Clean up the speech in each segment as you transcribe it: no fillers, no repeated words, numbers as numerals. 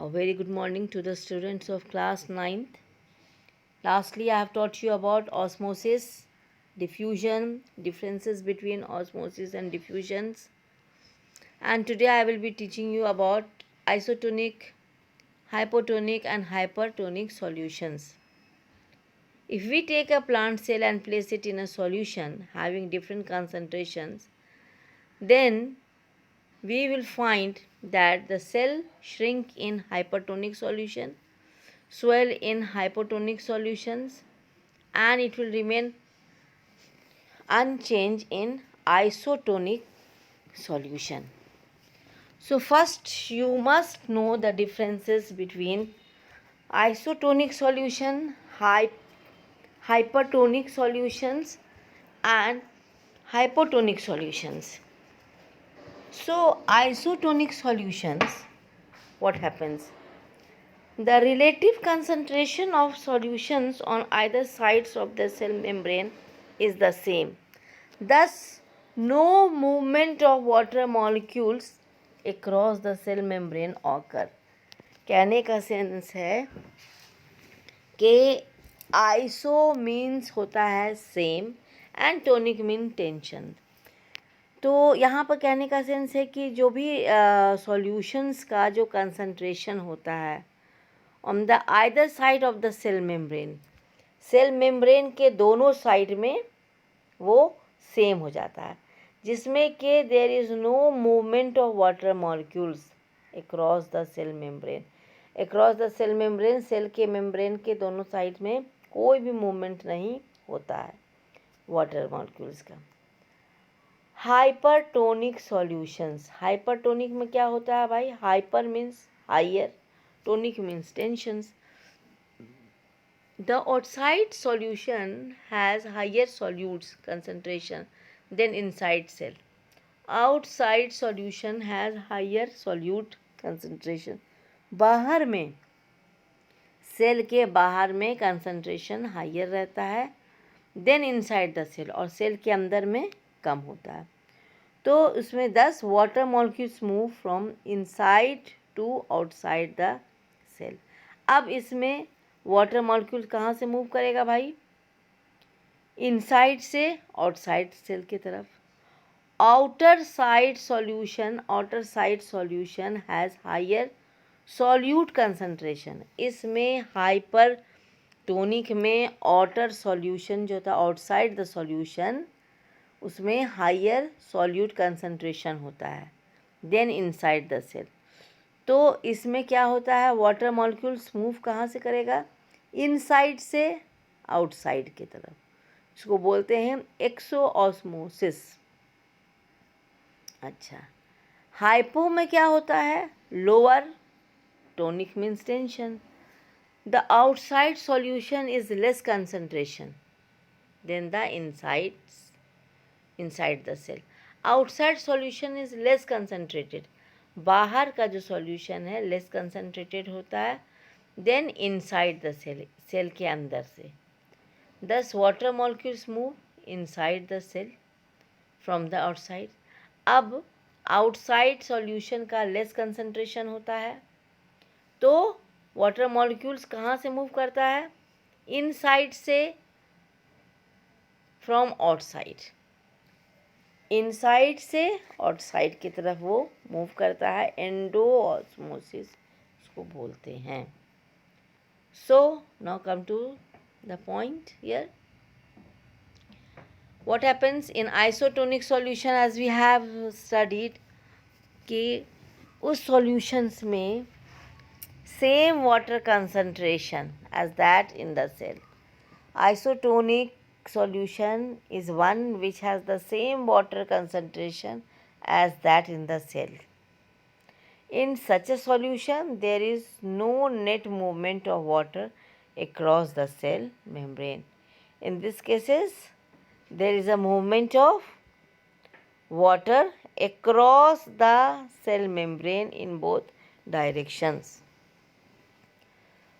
A very good morning to the students of class 9th. Lastly, I have taught you about osmosis, diffusion, differences between osmosis and diffusions. And today I will be teaching you about isotonic, hypotonic and hypertonic solutions. If we take a plant cell and place it in a solution having different concentrations, then we will find that the cell shrink in hypertonic solution, swell in hypotonic solutions, and it will remain unchanged in isotonic solution. So first you must know the differences between isotonic solution, hypertonic solutions and hypotonic solutions. So isotonic solutions, what happens? The relative concentration of solutions on either sides of the cell membrane is the same. Thus, no movement of water molecules across the cell membrane occur. कहने का sense है कि iso means होता है same and tonic mean tension. तो यहाँ पर कहने का सेंस है कि जो भी सॉल्यूशंस का जो कंसंट्रेशन होता है on the either side of the cell membrane के दोनों साइड में वो सेम हो जाता है, जिसमें कि there is no movement of water molecules across the cell membrane. Cell के मेम्ब्रेन के दोनों साइड में कोई भी मूवमेंट नहीं होता है वाटर मॉलिक्यूल्स का. Hypertonic solutions. हाइपरटोनिक में क्या होता है भाई? Hyper means higher, tonic means tensions. The outside solution has higher solutes concentration than inside cell. Outside solution has higher solute concentration. बाहर में, सेल के बाहर में कंसंट्रेशन हायर रहता है देन इनसाइड द सेल, और सेल के अंदर में कम होता है. तो उसमें 10 water molecules move from inside to outside the cell. अब इसमें वाटर मॉलिक्यूल कहाँ से मूव करेगा भाई? इनसाइड से आउटसाइड सेल की तरफ. Outer side solution has higher solute concentration. इसमें हाइपर टोनिक में आउटर सॉल्यूशन जो था आउटसाइड द सॉल्यूशन, उसमें हायर सॉल्यूट कंसंट्रेशन होता है देन इनसाइड द सेल. तो इसमें क्या होता है? वाटर मॉलिक्यूल्स मूव कहाँ से करेगा? इनसाइड से आउटसाइड की तरफ. इसको बोलते हैं एक्सोऑस्मोसिस. अच्छा, हाइपो में क्या होता है? Lower tonic means tension. The outside solution is less concentration then the inside the cell. Outside solution is less concentrated. बाहर का जो सॉल्यूशन है लेस कंसंट्रेटेड होता है then inside the cell, cell के अंदर से. दस water molecules move inside the cell from the outside. अब आउटसाइड सॉल्यूशन का लेस कंसंट्रेशन होता है, तो वाटर मॉलिक्यूल्स कहाँ से मूव करता है? इनसाइड से फ्रॉम आउटसाइड. इनसाइड से आउटसाइड की तरफ वो मूव करता है. एंडोऑस्मोसिस इसको बोलते हैं. So now come to the point here. What happens in isotonic solution as we have studied कि उस सॉल्यूशंस में same water concentration as that in the cell. Isotonic solution is one which has the same water concentration as that in the cell. In such a solution, there is no net movement of water across the cell membrane. In these cases, there is a movement of water across the cell membrane in both directions.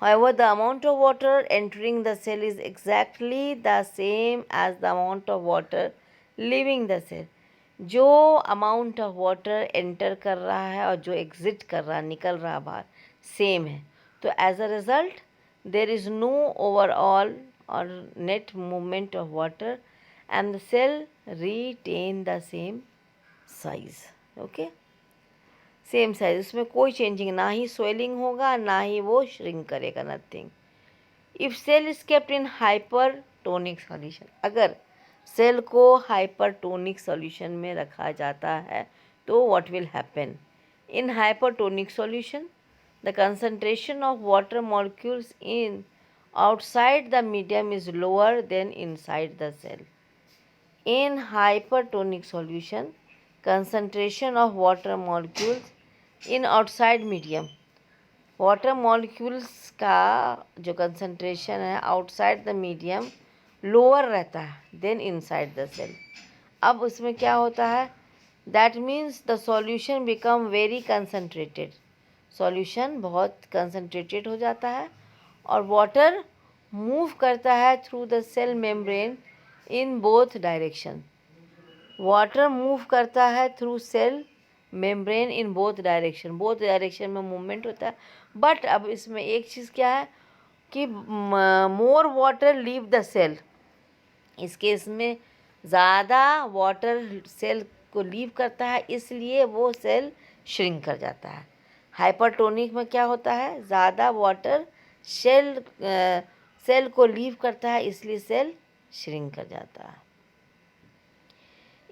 However, the amount of water entering the cell is exactly the same as the amount of water leaving the cell. जो amount of water enter कर रहा है और जो exit कर रहा है, निकल रहा बाहर, सेम है, तो as a result there is no overall or net movement of water and the cell retain the same size. Okay, same size, उसमें कोई चेंजिंग, ना ही स्वेलिंग होगा ना ही वो श्रिंक करेगा, nothing. If cell is kept in hypertonic solution, अगर cell को hypertonic solution में रखा जाता है तो what will happen? In hypertonic solution the concentration of water molecules in outside the medium is lower than inside the cell. In hypertonic solution, concentration of water molecules in outside medium, water molecules का जो concentration है outside the medium lower रहता है then inside the cell. अब उसमें क्या होता है? That means the solution become very concentrated, solution बहुत कंसनट्रेटेड हो जाता है और वाटर मूव करता है through the cell membrane in both direction. Water move करता है through cell membrane in both direction में मूवमेंट होता है. बट अब इसमें एक चीज़ क्या है कि more water leave the cell. इस केस में ज़्यादा वाटर सेल को लीव करता है, इसलिए वो सेल श्रिंक कर जाता है. हाइपरटोनिक में क्या होता है? ज़्यादा वाटर सेल को लीव करता है, इसलिए सेल श्रिंक कर जाता है.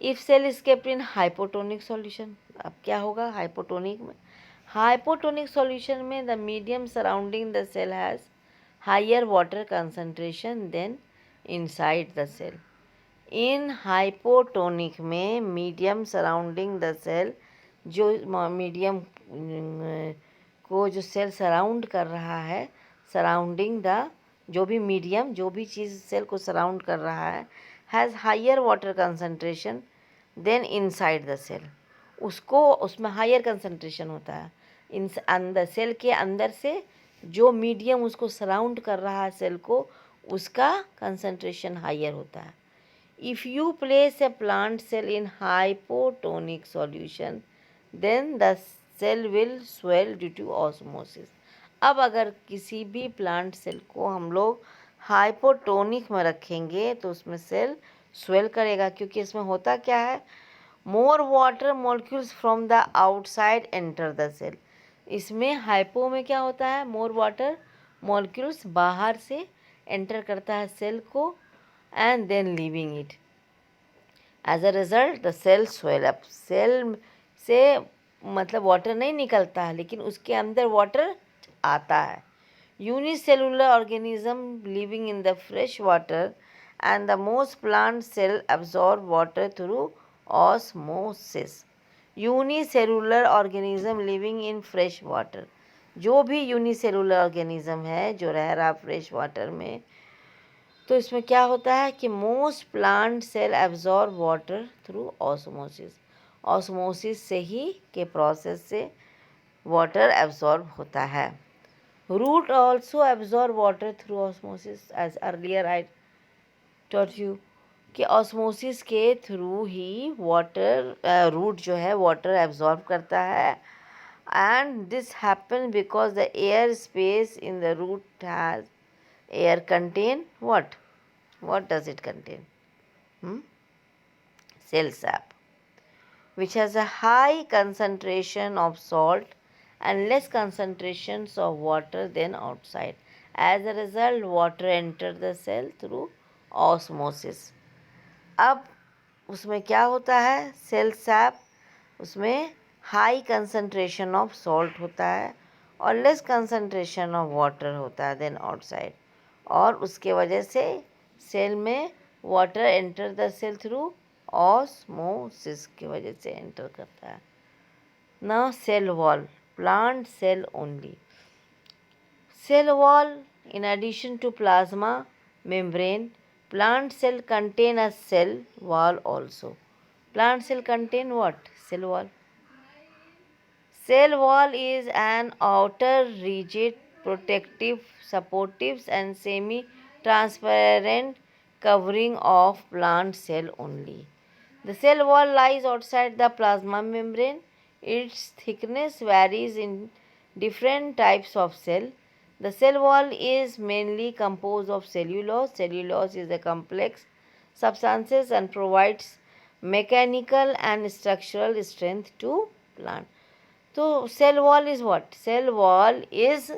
If cell is kept in hypotonic solution, अब क्या होगा हाइपोटोनिक में? हाइपोटोनिक सॉल्यूशन में the medium surrounding the cell has higher water concentration than inside the cell. In hypotonic में मीडियम सराउंडिंग द सेल, जो मीडियम को जो सेल सराउंड कर रहा है, सराउंडिंग द, जो भी मीडियम, जो भी चीज़ सेल को सराउंड कर रहा है, has higher water concentration than inside the cell. उसको उसमें हायर कंसंट्रेशन होता है. इन अंदर सेल के अंदर से जो मीडियम उसको सराउंड कर रहा है सेल को, उसका कंसंट्रेशन हायर होता है. If you place a plant cell in hypotonic solution then the cell will swell due to osmosis. अब अगर किसी भी प्लांट सेल को हम लोग हाइपोटोनिक में रखेंगे तो उसमें सेल स्वेल करेगा, क्योंकि इसमें होता क्या है, more water molecules from the outside enter the cell. इसमें हाइपो में क्या होता है? मोर वाटर मॉलिक्यूल्स बाहर से एंटर करता है सेल को and then leaving it. As a result the cell swell up. Cell से मतलब वाटर नहीं निकलता है, लेकिन उसके अंदर वाटर आता है. Unicellular organism living in the fresh water and the most plant cell absorb water through osmosis. Unicellular organism living in fresh water, जो भी यूनिसेलुलर ऑर्गेनिज्म है जो रह रहा फ्रेश वाटर में, तो इसमें क्या होता है कि most plant cell absorb water through osmosis. Osmosis से ही के प्रोसेस से वाटर एब्जॉर्ब होता है. Root also absorb water through osmosis, as earlier I taught you कि osmosis के थ्रू ही वाटर रूट जो है वाटर एब्जॉर्ब करता है. and this happens because the air space in the root has air contain what does it contain? Cell sap, which has a high concentration of salt and less concentrations of water than outside. As a result, water enters the cell through osmosis. अब उसमें क्या होता है? Cell SAP, उसमें high concentration of salt होता है और less concentration of water होता है देन आउटसाइड, और उसके वजह से सेल में water enter the cell through osmosis की वजह से एंटर करता है. Now cell wall, plant cell only. Cell wall, in addition to plasma membrane, plant cell contain a cell wall also. Plant cell contain what? Cell wall. Cell wall is an outer rigid, protective, supportive and semi-transparent covering of plant cell only. The cell wall lies outside the plasma membrane. Its thickness varies in different types of cell. The cell wall is mainly composed of cellulose. Cellulose is a complex substances and provides mechanical and structural strength to plant. So cell wall is what? Cell wall is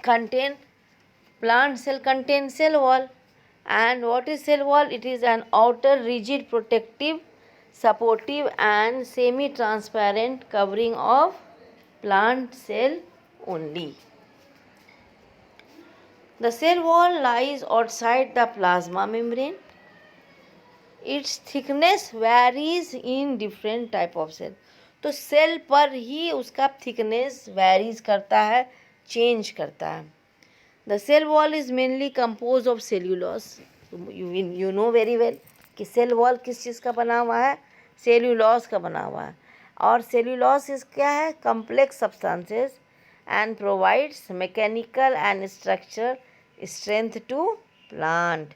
contain plant cell contain cell wall. And what is cell wall? It is an outer rigid protective supportive and semi transparent covering of plant cell only. The cell wall lies outside the plasma membrane. Its thickness varies in different type of cell. तो cell पर ही उसका thickness varies करता है, change करता है. The cell wall is mainly composed of cellulose. You know very well कि cell wall किस चीज़ का बना हुआ है? सेल्यूलोज का बना हुआ है. और सेल्यूलोज इस क्या है? Complex substances and provides mechanical and structural strength to plant.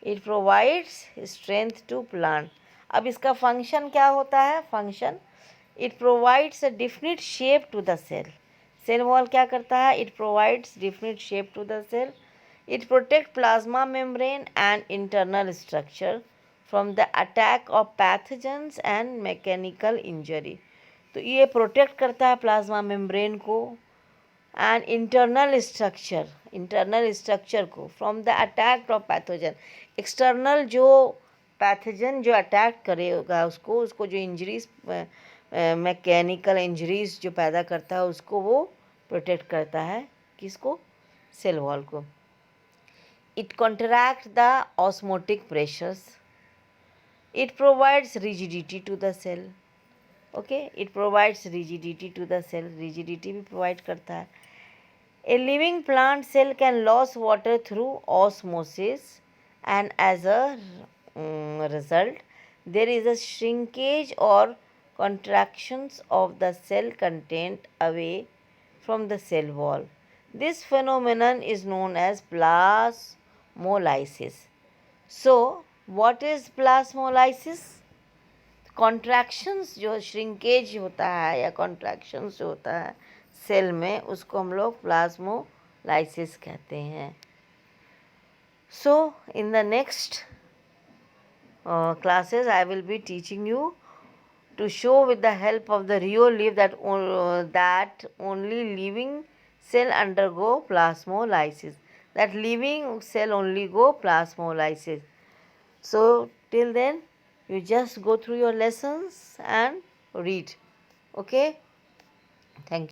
It provides strength to plant. अब इसका फंक्शन क्या होता है? Function, it provides a definite shape to the cell. Cell wall क्या करता है? It provides different shape to the cell. It protect plasma membrane and internal structure from the attack of pathogens and mechanical injury. तो ये protect करता है plasma membrane को and internal structure को from the attack of pathogen. External जो pathogen जो attack करेगा उसको जो इंजरीज मैकेनिकल इंजरीज जो पैदा करता है उसको वो प्रोटेक्ट करता है. किसको? सेल वॉल को. It contract the osmotic pressures. It provides rigidity to the cell. Okay, it provides rigidity to the cell. Rigidity भी प्रोवाइड करता है. A living plant cell can loss water through osmosis and as a result there is a shrinkage or contractions of the cell content away from the cell wall. This phenomenon is known as plasmolysis. So what is plasmolysis? Contractions जो shrinkage होता है या contractions जो होता है cell में उसको हम लोग plasmolysis कहते हैं. So in the next classes I will be teaching you to show with the help of the Rio leaf that only living cell undergo plasmolysis. That living cell only go plasmolysis. So till then you just go through your lessons and read. Okay? Thank you.